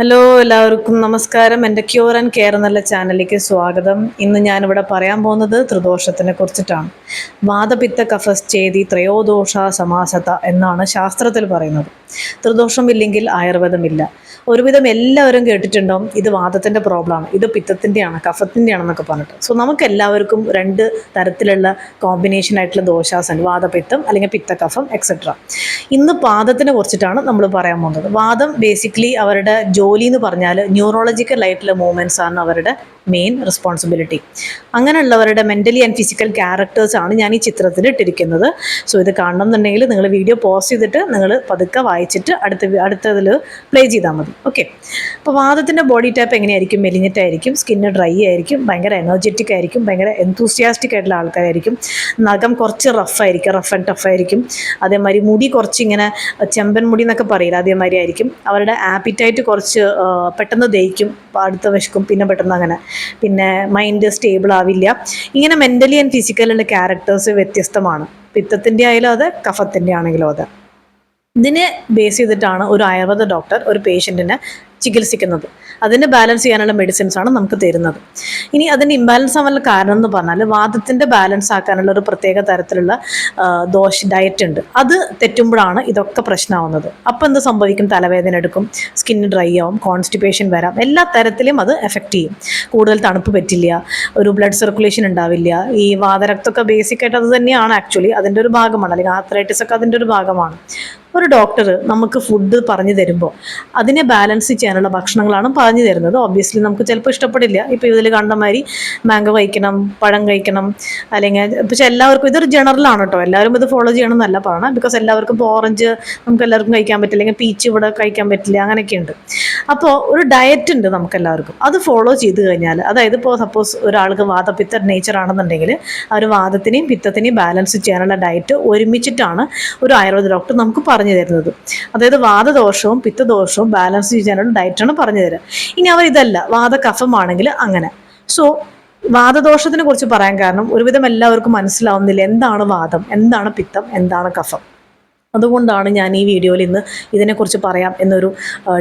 Hello എല്ലാവർക്കും നമസ്കാരം. എൻ്റെ ക്യൂർ ആൻഡ് കെയർ എന്നുള്ള ചാനലിലേക്ക് സ്വാഗതം. ഇന്ന് ഞാനിവിടെ പറയാൻ പോകുന്നത് ത്രിദോഷത്തിനെ കുറിച്ചിട്ടാണ്. വാതപിത്ത കഫശ്ചേതി ത്രയോദോഷ സമാസത എന്നാണ് ശാസ്ത്രത്തിൽ പറയുന്നത്. ത്രിദോഷം ഇല്ലെങ്കിൽ ആയുർവേദമില്ല. ഒരുവിധം എല്ലാവരും കേട്ടിട്ടുണ്ടാവും ഇത് വാദത്തിൻ്റെ പ്രോബ്ലമാണ്, ഇത് പിത്തത്തിൻ്റെയാണ്, കഫത്തിൻ്റെയാണെന്നൊക്കെ പറഞ്ഞിട്ട്. സോ നമുക്ക് എല്ലാവർക്കും രണ്ട് തരത്തിലുള്ള കോമ്പിനേഷൻ ആയിട്ടുള്ള ദോഷാസുണ്ട്, വാദപിത്തം അല്ലെങ്കിൽ പിത്തകഫം എക്സെട്ര. ഇന്ന് വാദത്തിനെ കുറിച്ചിട്ടാണ് നമ്മൾ പറയാൻ പോകുന്നത്. വാദം ബേസിക്കലി അവരുടെ ജോലി എന്ന് പറഞ്ഞാൽ ന്യൂറോളജിക്കൽ ആയിട്ടുള്ള മൂവ്മെൻറ്റ്സ് ആണ് അവരുടെ മെയിൻ റെസ്പോൺസിബിലിറ്റി. അങ്ങനെയുള്ളവരുടെ മെൻ്റലി ആൻഡ് ഫിസിക്കൽ ക്യാരക്ടേഴ്സാണ് ഞാൻ ഈ ചിത്രത്തിൽ ഇട്ടിരിക്കുന്നത്. സോ ഇത് കാണണം എന്നുണ്ടെങ്കിൽ നിങ്ങൾ വീഡിയോ പോസ് ചെയ്തിട്ട് നിങ്ങൾ പതുക്കെ വായിച്ചിട്ട് അടുത്തതിൽ പ്ലേ ചെയ്താൽ മതി. ഓക്കെ. അപ്പോൾ വാദത്തിൻ്റെ ബോഡി ടൈപ്പ് എങ്ങനെയായിരിക്കും? മെലിഞ്ഞിട്ടായിരിക്കും, സ്കിന്ന് ഡ്രൈ ആയിരിക്കും, ഭയങ്കര എനർജറ്റിക് ആയിരിക്കും, ഭയങ്കര എന്തൂസിയാസ്റ്റിക് ആയിട്ടുള്ള ആൾക്കാരായിരിക്കും, നഖം കുറച്ച് റഫായിരിക്കും, റഫ് ആൻഡ് ടഫ് ആയിരിക്കും. അതേമാതിരി മുടി കുറച്ചിങ്ങനെ ചെമ്പൻ മുടി എന്നൊക്കെ പറയില്ല, അതേമാതിരി ആയിരിക്കും. അവരുടെ ആപ്പിറ്റൈറ്റ് കുറച്ച് പെട്ടെന്ന് ദഹിക്കും, അടുത്ത വിശക്കും, പിന്നെ പെട്ടെന്ന് അങ്ങനെ. പിന്നെ മൈൻഡ് സ്റ്റേബിൾ ആവില്ല. ഇങ്ങനെ മെൻ്റലി ആൻഡ് ഫിസിക്കലുള്ള ക്യാരക്ടേഴ്സ് വ്യത്യസ്തമാണ്. പിത്തത്തിൻ്റെ ആയാലും അതെ, കഫത്തിൻ്റെ ആണെങ്കിലും അതെ. ഇതിനെ ബേസ് ചെയ്തിട്ടാണ് ഒരു ആയുർവേദ ഡോക്ടർ ഒരു പേഷ്യൻറ്റിനെ ചികിത്സിക്കുന്നത്. അതിൻ്റെ ബാലൻസ് ചെയ്യാനുള്ള മെഡിസിൻസ് ആണ് നമുക്ക് തരുന്നത്. ഇനി അതിൻ്റെ ഇംബാലൻസ് ആവാനുള്ള കാരണം എന്ന് പറഞ്ഞാൽ വാദത്തിൻ്റെ ബാലൻസ് ആക്കാനുള്ള ഒരു പ്രത്യേക തരത്തിലുള്ള ഡയറ്റ് ഉണ്ട്. അത് തെറ്റുമ്പോഴാണ് ഇതൊക്കെ പ്രശ്നമാവുന്നത്. അപ്പോൾ എന്ത് സംഭവിക്കും? തലവേദന എടുക്കും, സ്കിന്ന് ഡ്രൈ ആവും, കോൺസ്റ്റിപ്പേഷൻ വരാം, എല്ലാ തരത്തിലും അത് എഫക്റ്റ് ചെയ്യും. കൂടുതൽ തണുപ്പ് പറ്റില്ല, ഒരു ബ്ലഡ് സർക്കുലേഷൻ ഉണ്ടാവില്ല. ഈ വാതരക്തമൊക്കെ ബേസിക്കായിട്ട് അത് തന്നെയാണ് ആക്ച്വലി, അതിൻ്റെ ഒരു ഭാഗമാണ്, അല്ലെങ്കിൽ ആർത്രൈറ്റിസ് ഒക്കെ അതിൻ്റെ ഒരു ഭാഗമാണ്. ഒരു ഡോക്ടർ നമുക്ക് ഫുഡ് പറഞ്ഞു തരുമ്പോൾ അതിനെ ബാലൻസ് ചെയ്യാനുള്ള ഭക്ഷണങ്ങളാണ് പറഞ്ഞു തരുന്നത്. ഓബ്വിയസ്ലി നമുക്ക് ചിലപ്പോൾ ഇഷ്ടപ്പെടില്ല. ഇപ്പോൾ ഇതിൽ കണ്ട മാതിരി മാംഗോ കഴിക്കണം, പഴം കഴിക്കണം, അല്ലെങ്കിൽ പക്ഷേ എല്ലാവർക്കും ഇതൊരു ജനറലാണ് കേട്ടോ, എല്ലാവരും ഇത് ഫോളോ ചെയ്യണം എന്നല്ല പറയണം. ബിക്കോസ് എല്ലാവർക്കും ഇപ്പോൾ ഓറഞ്ച് നമുക്ക് എല്ലാവർക്കും കഴിക്കാൻ പറ്റില്ല, അല്ലെങ്കിൽ പീച്ച് ഇവിടെ കഴിക്കാൻ പറ്റില്ല, അങ്ങനെയൊക്കെ ഉണ്ട്. അപ്പോൾ ഒരു ഡയറ്റ് ഉണ്ട് നമുക്ക് എല്ലാവർക്കും, അത് ഫോളോ ചെയ്ത് കഴിഞ്ഞാൽ, അതായത് ഇപ്പോൾ സപ്പോസ് ഒരാൾക്ക് വാദപിത്ത നേച്ചർ ആണെന്നുണ്ടെങ്കിൽ ആ ഒരു വാദത്തിനെയും പിത്തത്തിനെയും ബാലൻസ് ചെയ്യാനുള്ള ഡയറ്റ് ഒരുമിച്ചിട്ടാണ് ഒരു ആയുർവേദ ഡോക്ടർ നമുക്ക് പറഞ്ഞു തരുന്നത്. അതായത് വാദദോഷവും പിത്തദോഷവും ബാലൻസ് ചെയ്യാനുള്ള ഡയറ്റാണ് പറഞ്ഞു തരിക. ഇനി അവർ ഇതല്ല, വാദകഫമാണെങ്കിൽ അങ്ങനെ. സോ വാദദോഷത്തിനെ കുറിച്ച് പറയാൻ കാരണം ഒരുവിധം എല്ലാവർക്കും മനസ്സിലാവുന്നില്ല എന്താണ് വാദം, എന്താണ് പിത്തം, എന്താണ് കഫം. അതുകൊണ്ടാണ് ഞാൻ ഈ വീഡിയോയിൽ ഇന്ന് ഇതിനെക്കുറിച്ച് പറയാം എന്നൊരു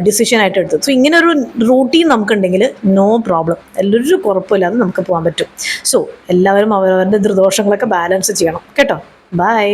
ഡിസിഷനായിട്ട് എടുത്തത്. സോ ഇങ്ങനെ ഒരു റൂട്ടീൻ നമുക്കുണ്ടെങ്കിൽ നോ പ്രോബ്ലം, ഒരു കുഴപ്പമില്ലാതെ നമുക്ക് പോകാൻ പറ്റും. സോ എല്ലാവരും അവരവരുടെ ദൃദോഷങ്ങളൊക്കെ ബാലൻസ് ചെയ്യണം കേട്ടോ. ബൈ.